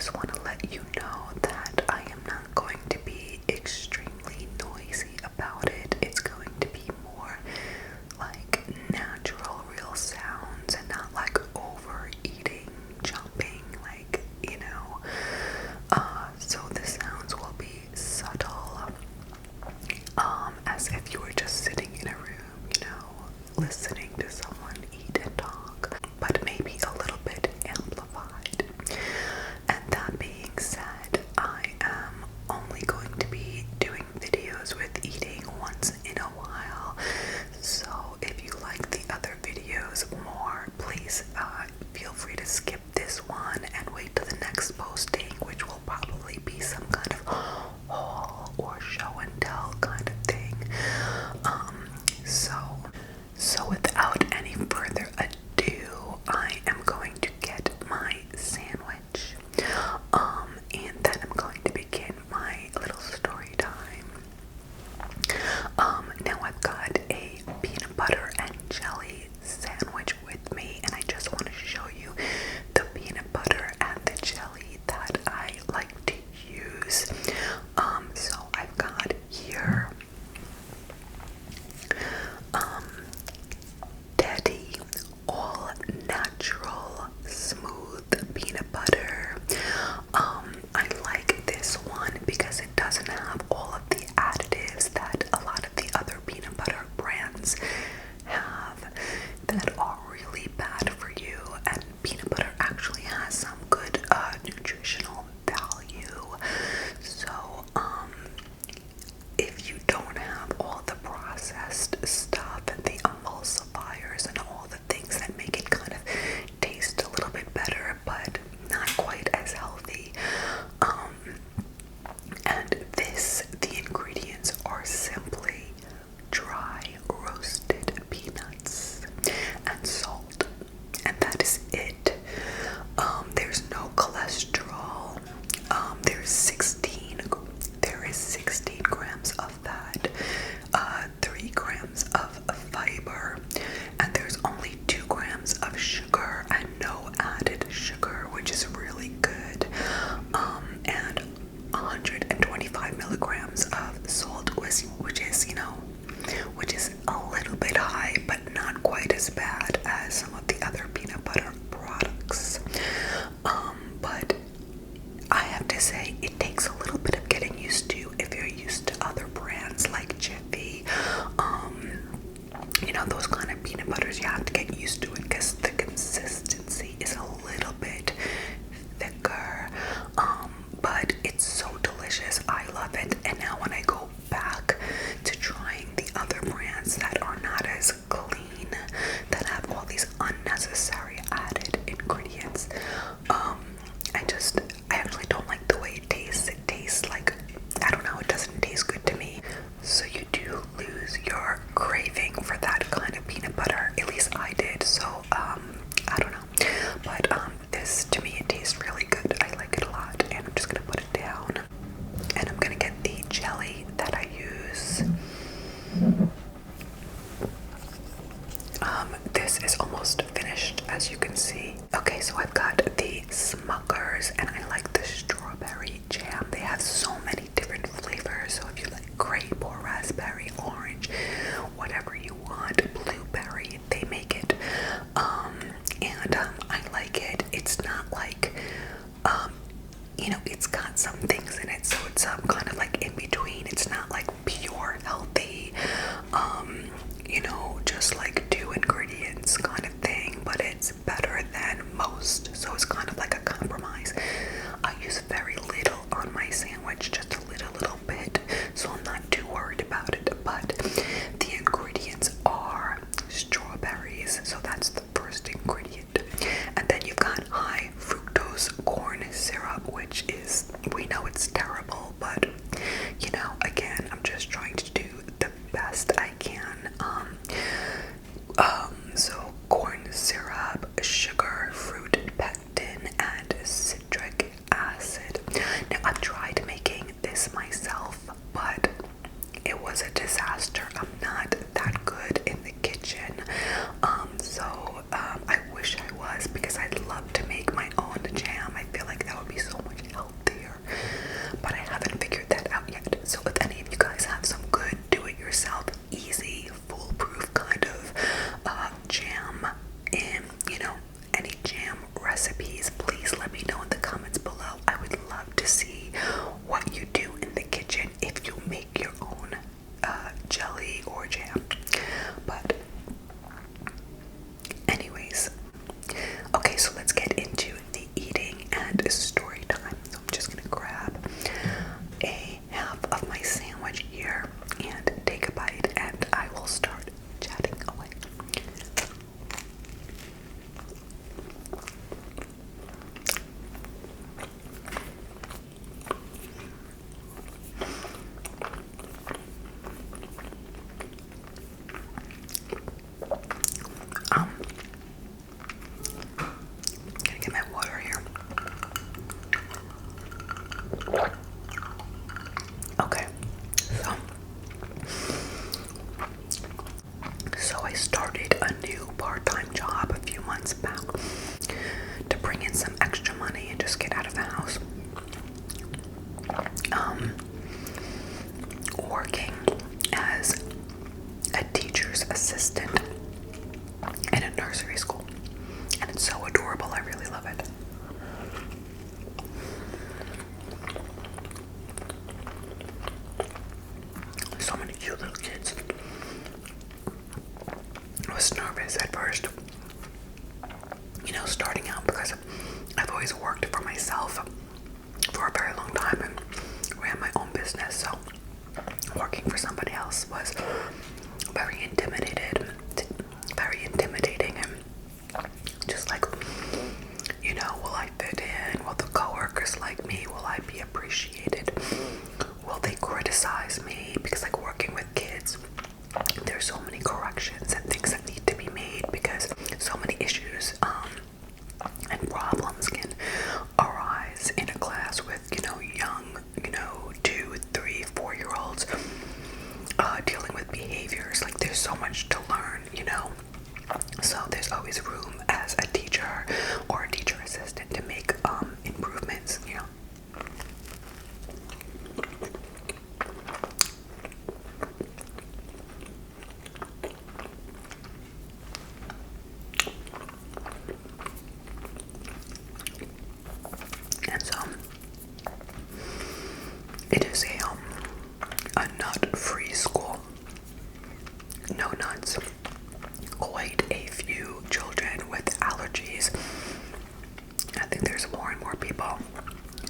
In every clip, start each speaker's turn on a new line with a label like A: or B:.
A: just want to let you know that I am not going to be extremely noisy about it. It's going to be more like natural, real sounds and not like overeating, jumping, like, you know. So the sounds will be subtle, as if you were just sitting in a room, you know, listening to someone eat and talk, but maybe a little bit amplified. And that being said, I am only going to be doing videos with eating once in a while. So if you like the other videos more, please feel free to skip this one and wait till the next posting, which will probably be some kind of haul or show and tell kind of thing. So without any further ado, I am going to get my sandwich, and then I'm going to begin my little story time. Now I've got a peanut butter and jelly sandwich with me, and I just want to show you the peanut butter and the jelly that I like to use. So I've got here Teddy all natural smooth peanut butter. I like this one because it doesn't have all of the additives that a lot of the other peanut butter brands have that are really bad for you, and peanut butter actually has some good nutritional value. So if you don't have all the processed stuff and the emulsifiers and all the things that make it kind of taste a little bit better but not quite as healthy, and the ingredients are simply dry roasted peanuts and salt, and that is it. There's no cholesterol. There is 16 grams of fat, 3 grams of fiber, and there's only 2 grams of sugar and no added sugar, which is really good. And 125 milligrams of salt, which is, you know, which is a little bit high, but not quite as bad as some of the other peanut butter products. But I have to say, it takes a little bit of getting used to if you're used to other brands like Jiffy. You know, those kind of peanut butters, you have to get used to it because the consistency is a little bit thicker. But it's so delicious. I love it. And now when I go back to trying the other brands that are not as clean, that have all these unnecessary added ingredients, I actually don't like the way it tastes. It tastes like, I don't know, it doesn't taste good to me. So you do lose your craving for that kind of peanut butter. At least I did. So I don't know. But this, to me, it tastes really good. I like it a lot. And I'm just gonna put it down. And I'm gonna get the jelly that I use. This is almost finished, as you can see. Okay, so I've got the Smuckers, and I like the strawberry jam. They have so many different flavors. So if you like grape or raspberry, orange, whatever you want, blueberry, they make it. And I like it. It's not like, you know, it's got some things in it, so it's kind of like in between. It's not like pure healthy, you know, just like 2 ingredients kind of thing, but it's better than most, so it's kind of like a compromise. I use very little on my sandwich, just a little bit, so I'm not too worried about it. But the ingredients are strawberries, so that's the first ingredient, and then you've got high fructose corn syrup, which is, we know it's terrible, but you know, again, I'm just trying to do the best I can. So corn syrup, sugar, fruit pectin, and citric acid. Now I've tried making this myself, but it was a disaster. I'm not that good in the kitchen. I wish I was, because I'd love to make my own jam. I feel like that would be so much assistant in a nursery school. And it's so adorable. I really love it. So many cute little kids. I was nervous at first, starting out, because I've always worked for myself for a very long time and ran my own business, so working for somebody else was very intimidating, and just like, will I fit in? Will the coworkers like me? Will I be appreciated? Will they criticize me? Because like working with kids, there's so many corrections and things that need to be made, because so many issues and problems can arise in a class with young 2, 3, 4-year-olds dealing with behaviors. Like there's so much to learn, so there's always room as a teacher or a teacher assistant to make improvements. And so it is a nut-free school. No nuts. Quite a few children with allergies. I think there's more and more people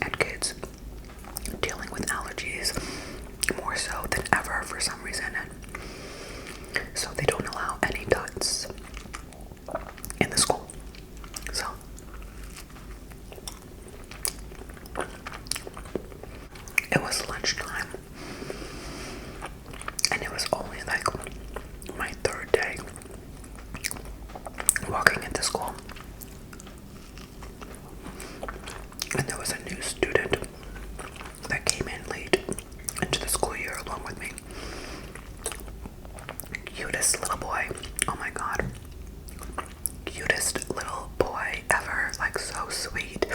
A: and kids dealing with allergies, more so than ever for some reason. And so they don't allow any nuts in the school. So it was lunchtime, and it was only like my third day walking into school, and there was a new student that came in late into the school year along with me. Cutest little boy. Oh my god. Cutest little boy ever. Like so sweet.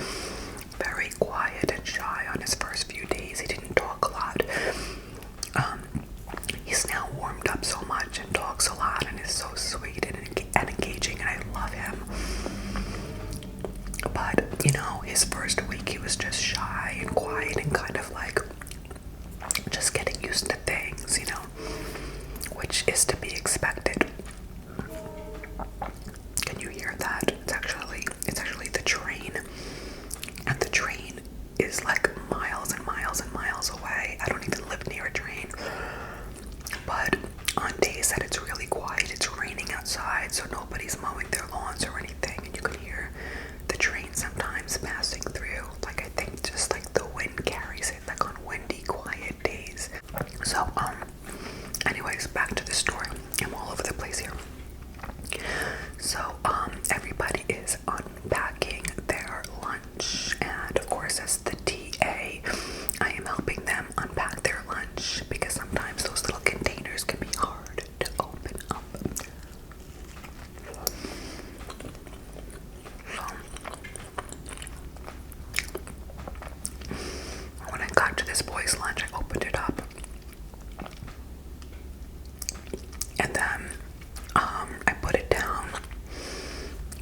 A: Very quiet and shy on his first few days. He didn't talk a lot. He's now warmed up so much and talks a lot and is so sweet and engaging, and I love him. But, his first week he was just shy and quiet and kind of like just getting used to things, which is to be expected. Can you hear that? It's actually the train. And the train is like miles and miles and miles away. I don't even live near a train. But on days that it's really quiet, it's raining outside, so nobody's mowing their lawns or anything, and you can hear the train sometimes passing through. Like I think just like the wind carries it, like on windy, quiet days. So, anyways, back to the story. I'm all over the place here. So, everybody is unpacking their lunch, and of course, as the TA, I am helping them unpack their lunch, because sometimes those little containers can be hard to open up. So, when I got to this boy's lunch, I opened it up, and then I put it down,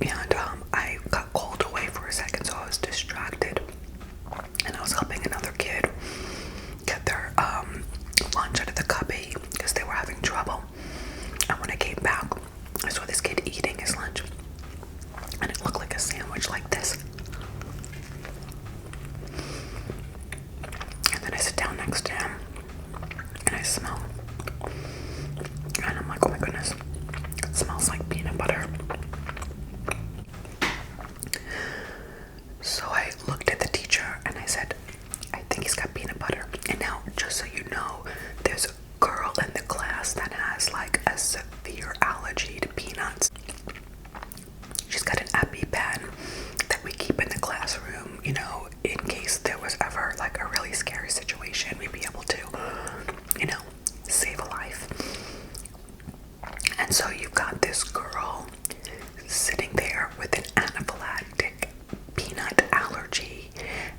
A: and I got called away for a second, so I was distracted, and I was helping another kid get their lunch out of the cubby because they were having trouble. And when I came back, I saw this kid eating his lunch, and it looked like a sandwich like this. And then I sit down next to him, and I smell, and I'm like, oh my goodness, it smells like peanut butter. So I looked at the teacher and I said, I think he's got peanut butter. And now, just so you know, there's a girl in the class that has like a severe allergy to peanuts. She's got an EpiPen that we keep in the classroom, in case there was ever like a really scary situation, we'd be able to, save a life. And so you've got this girl sitting there with an anaphylactic peanut allergy,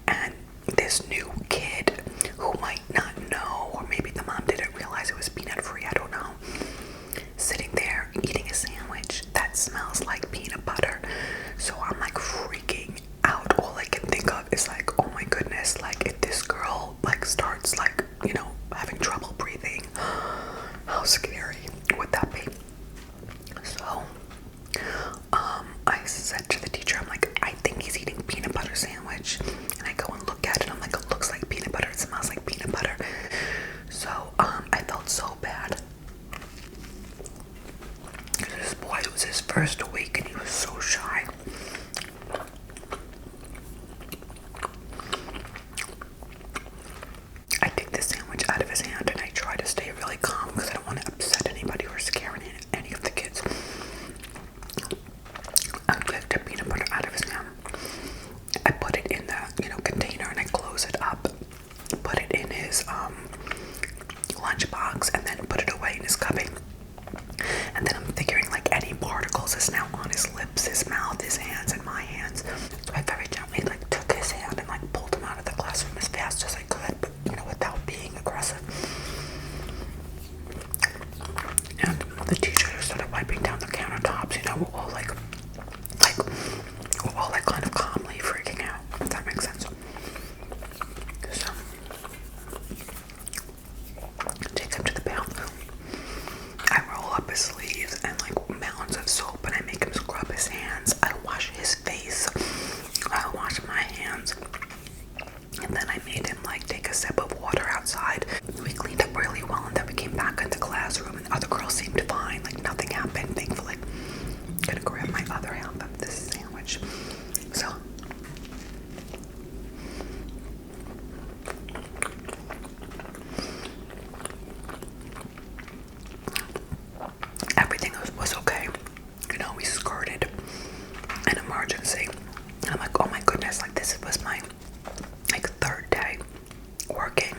A: and this new kid who might not know, or maybe the mom didn't realize it was peanut free, I don't know, sitting there his hand, and I try to stay really calm because I don't want to upset anybody or scare any of the kids. I took the peanut butter out of his hand. I put it in the, container, and I close it up. Put it in his lunchbox, and then put it away in his cubby. And then I'm figuring like any particles is now on his lips, his mouth, his hands, and my hands. So I very gently like took his hand and like pulled him out of the classroom as fast as I could, but without being aggressive. And the teacher just started wiping down the countertops. We're all like kind of calmly freaking out, if that makes sense. So take him to the bathroom. I roll up his sleeves and like mounds of soap, and I make him scrub his hands. I wash his face. I wash my hands. And then I made him like take a sip of water outside. We cleaned up really well, and then we came back in the classroom, and the other girls seemed fine. Like nothing happened, thankfully. I'm gonna grab my other half of this sandwich. So everything was okay. We skirted an emergency. And I'm like, oh my goodness, like this was my like third day working,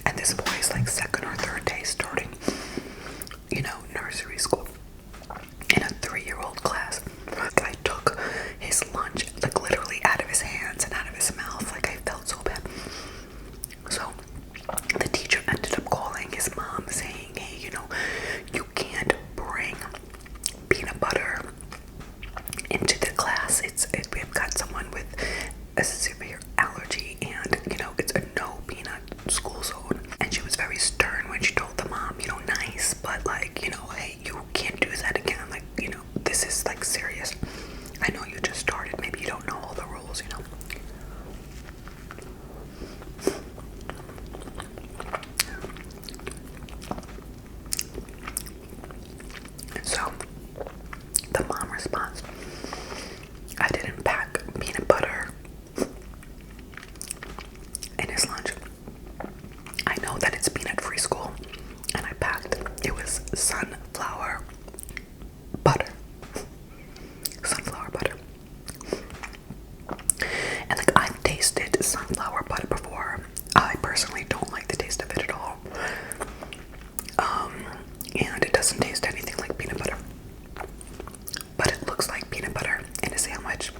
A: and this boy's like second or third day starting, nursery school in a 3-year-old class. I took his lunch like literally out of his hands and out of his mouth. Like I felt so bad. So the teacher ended up calling his mom saying, hey, you can't bring peanut butter into the class. We've got someone with a severe allergy, and it's a no peanut school zone. And she was very stern when she told the mom, nice, but like, hey, you can't do that again. Like, this is like serious. I know you just started. Maybe you don't know all the rules, So the mom responds, I didn't pack peanut butter in his lunch. I know that it's peanut-free school, and I packed, it was sunflower butter. Sunflower butter. And like, I've tasted sunflower butter before. I personally don't like the taste of it at all. And it doesn't taste anything like peanut butter. But it looks like peanut butter in a sandwich.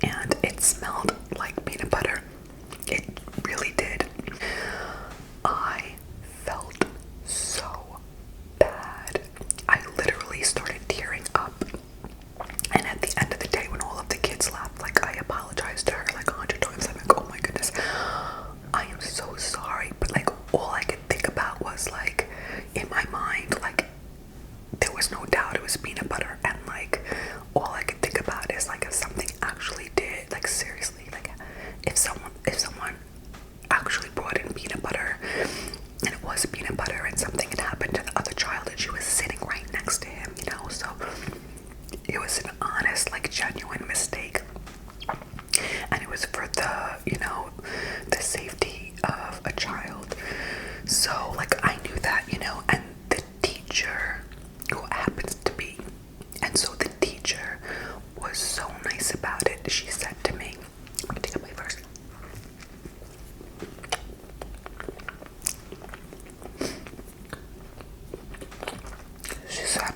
A: And it smelled like peanut butter. It really did. I felt so bad. I literally started tearing up. And at the end of the day, when all of the kids left, like I apologized to her like 100 times. I'm like, oh my goodness, I am so sorry. But like all I could think about was like, in my mind, like there was no doubt it was peanut butter, and like all I could think about is like if something actually did, like seriously, like if someone actually brought in peanut butter and it was peanut butter and something had happened to the other child and she was sitting right next to him, so it was an honest, like genuine mistake, and it was for the the safety of a child. So like I knew that, and the teacher who happens to be, and so the teacher was so nice about it. She said to me, I'm gonna take a bite first. She said,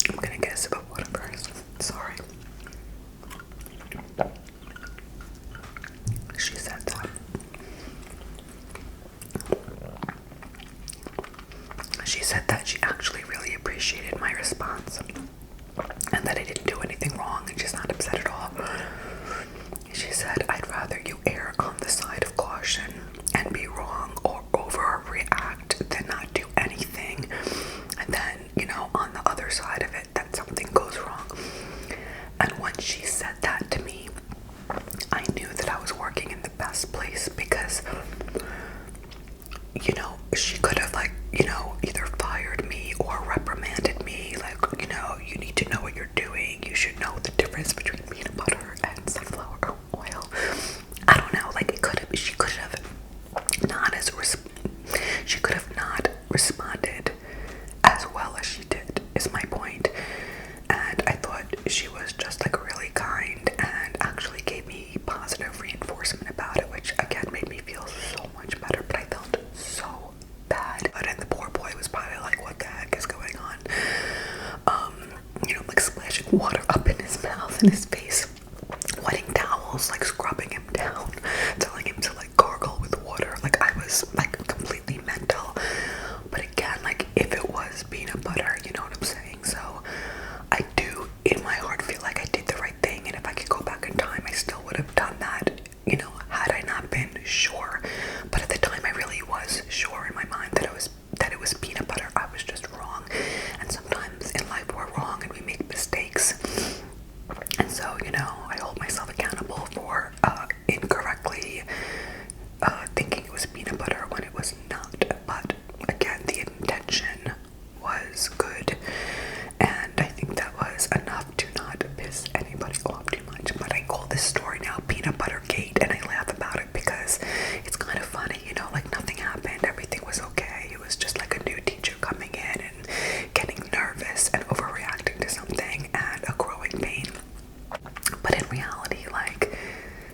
A: I'm gonna get a sip of water first. Sorry. She said that. She said that she actually really appreciated my response and that I didn't do anything wrong, and she's not upset at all. She said, I'd rather you err on the side of caution and be wrong or overreact than not do anything, and then, on the other side of it, that something goes wrong. And when she said that to me, I knew that I was working in the best place, because she could have like, either fired me or reprimanded me, like, you need to know what you're stuff in his face, wetting towels, like scrubbing him down, telling him to like gargle with water. Like I was like completely mental. But again, like if it was peanut butter, you know what I'm saying? So I do in my heart feel like I did the right thing, and if I could go back in time, I still would have done that, you know, had I not been sure. But at the time I really was sure in my mind that it was peanut butter. I was just wrong. And sometimes in life we're wrong and we make mistakes. And so, you know, I hold myself accountable for incorrectly thinking it was peanut butter when it was not. But again, the intention was good, and I think that was enough to not piss anybody off too much. But I call this story now Peanut Butter Gate, and I laugh about it because it's kind of funny, you know, like nothing happened, everything was okay. It was just like a new teacher coming in and getting nervous and overreacting to something and a growing pain. But in reality, like,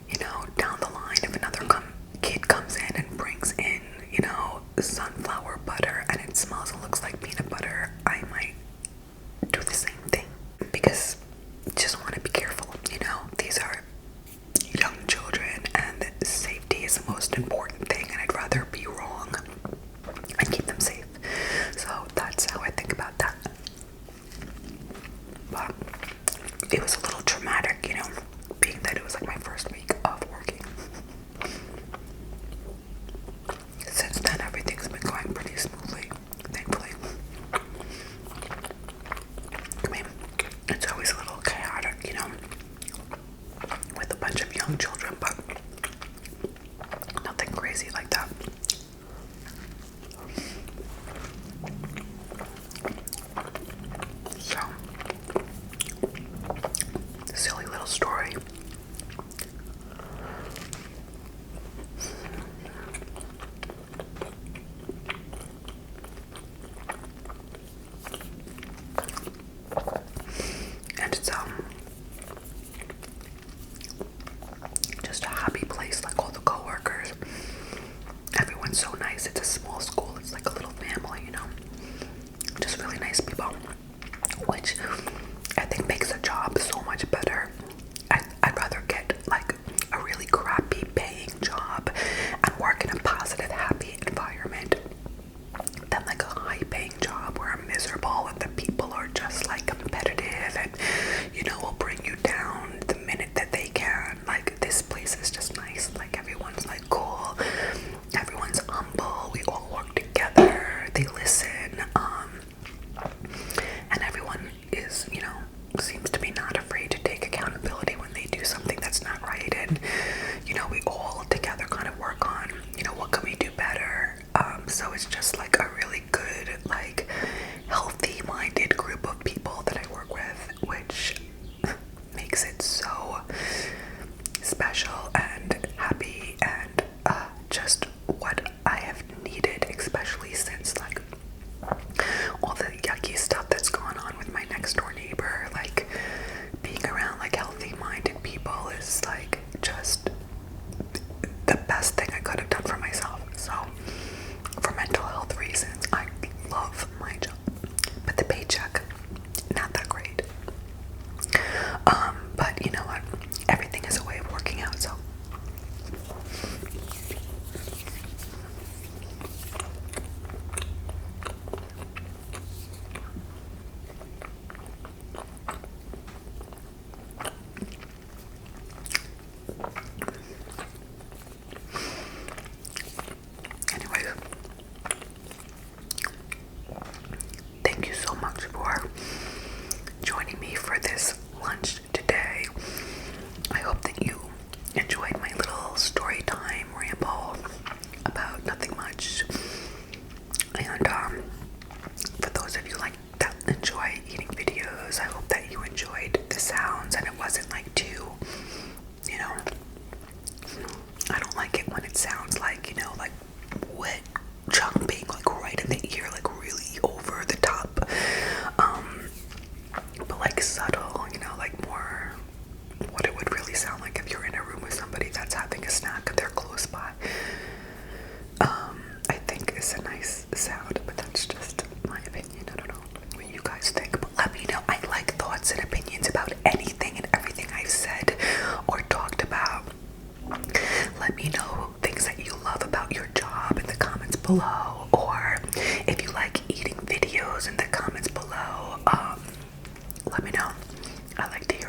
A: you know, down the line, if another kid comes in and brings in, you know, sunflower butter and it smells and looks like peanut butter, I might do the same thing, because just want to be careful, you know. These are young children and safety is the most important thing, and I'd rather be wrong and keep them safe. So that's how I think about that. But it was a little traumatic, you know, being that it was like my first week of working. Since then, everything's been going pretty smoothly, thankfully. I mean, it's always a little chaotic, you know, with a bunch of young children, but nothing crazy like that. So, silly little story. And it's just a happy place, like all the coworkers. Everyone's so nice. It's a small school. It's like a little family, you know. Just really nice people, which I think makes the job so much better. I'd rather get like a really crappy paying job and work in a positive, happy environment than like a high paying job where I'm miserable and the people are just like competitive and, you know, will bring you down the minute that they can. Like this place is just nice. Like everyone's like cool. Everyone's humble. We all work together. They listen. And everyone is, you know, seems to be not afraid to take accountability when they do something that's not right. And, you know, we all together kind of work on, you know, what can we do better. So it's just like a really good, like, healthy-minded group of people that I work with, which makes it so special and happy and just what I have needed, especially since like all the yucky stuff that's gone on with my next door neighbor. Like being around like healthy-minded people is like just the best thing I could have done for myself. So for mental health reasons, I love my job, but the paycheck, not that great. But you know what? Everything is a way of working out, so. Anyways, thank you so much for joining me for this lunch today. I hope that you enjoyed my little story time ramble about nothing much. And for those of you like that enjoy eating videos, I hope that you enjoyed the sounds and it wasn't like too, you know, I don't like it when it sounds like, you know, like wet chunk being like right in the ear, like really over the top. But like subtle, you know, like more what it would really sound like if you're in a room with somebody that's having a snack and they're close by. I think is a nice sound, but that's just my opinion. I don't know what you guys think, but let me know. I like thoughts and opinions about anything and everything. below, or if you like eating videos in the comments below. Let me know. I like to